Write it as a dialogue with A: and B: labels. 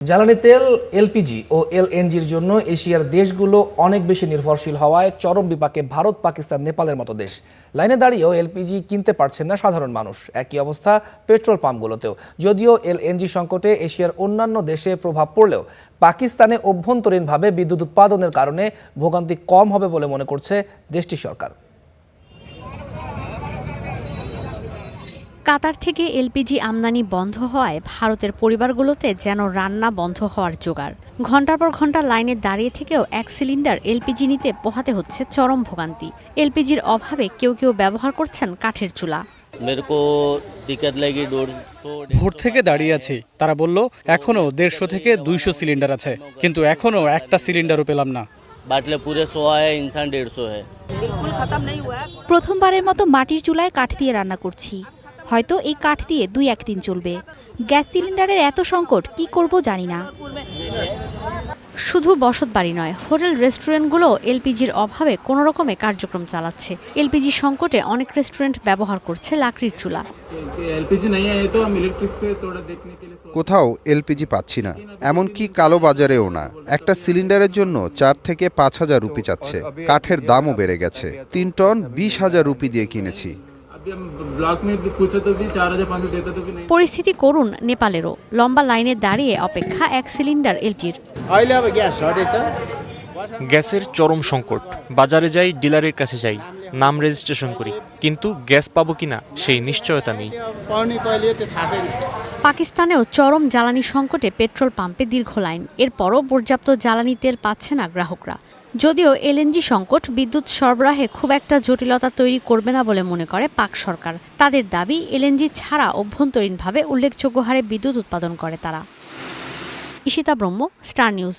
A: জ্বালানি তেল, এলপিজি ও এলএনজির জন্য এশিয়ার দেশগুলো অনেক বেশি নির্ভরশীল হওয়ায় চরম বিপাকে ভারত, পাকিস্তান, নেপালের মতো দেশ। লাইনে দাঁড়িয়েও এলপিজি কিনতে পারছেন না সাধারণ মানুষ। একই অবস্থা পেট্রোল পাম্পগুলোতেও। যদিও এলএনজি সংকটে এশিয়ার অন্যান্য দেশে প্রভাব পড়লেও পাকিস্তানে অভ্যন্তরীণভাবে বিদ্যুৎ উৎপাদনের কারণে ভোগান্তি কম হবে বলে মনে করছে দেশটির সরকার।
B: কাতার থেকে এলপিজি আমদানি বন্ধ হওয়ায় ভারতের পরিবারগুলোতে যেন রান্না বন্ধ হওয়ার জোগাড়। ঘন্টার পর ঘন্টা লাইনে দাঁড়িয়ে থেকেও এক সিলিন্ডার এলপিজি নিতে পোহাতে হচ্ছে চরম ভোগান্তি। এলপিজির অভাবে কেউ কেউ ব্যবহার করছেন কাঠের চুলা।
C: ভোর থেকে দাঁড়িয়ে আছি, তারা বলল এখনো 150 থেকে 200 সিলিন্ডার আছে, কিন্তু এখনো একটা সিলিন্ডারও পেলাম না।
D: প্রথমবারের মতো মাটির চুলায় কাঠ দিয়ে রান্না করছি। হয়তো এই কাঠ দিয়ে 2-1 দিন চলবে। গ্যাস সিলিন্ডারের এত সংকট, কি করব জানি না।
B: শুধু বসতবাড়ি নয়, হোটেল রেস্টুরেন্টগুলো এলপিজির অভাবে কোনো রকমে কার্যক্রম চালাচ্ছে। এলপিজি সংকটে অনেক রেস্টুরেন্ট ব্যবহার করছে লাকড়ির চুলা।
E: কোথাও এলপিজি পাচ্ছি না, এমনকি কালো বাজারেও না। একটা সিলিন্ডারের জন্য 4 থেকে 5,000 রুপি চাচ্ছে। কাঠের দামও বেড়ে গেছে। 3 টন 20,000 রুপি দিয়ে কিনেছি।
B: পরিস্থিতি করুণ নেপালেরও। লম্বা লাইনে দাঁড়িয়ে অপেক্ষা এক সিলিন্ডার এলজির।
F: গ্যাসের চরম সংকট। বাজারে যাই, ডিলারের কাছে যাই, নাম রেজিস্ট্রেশন করি, কিন্তু গ্যাস পাবো কিনা সেই নিশ্চয়তা নেই।
B: পাকিস্তানেও চরম জ্বালানি সংকটে পেট্রোল পাম্পে দীর্ঘ লাইন। এরপরও পর্যাপ্ত জ্বালানি তেল পাচ্ছে না গ্রাহকরা। যদিও এলএনজি সংকট বিদ্যুৎ সরবরাহে খুব একটা জটিলতা তৈরি করবে না বলে মনে করে পাক সরকার। তাদের দাবি, এলএনজি ছাড়া অভ্যন্তরীণভাবে উল্লেখযোগ্য হারে বিদ্যুৎ উৎপাদন করে তারা। ঈশিতা ব্রহ্ম, স্টার নিউজ।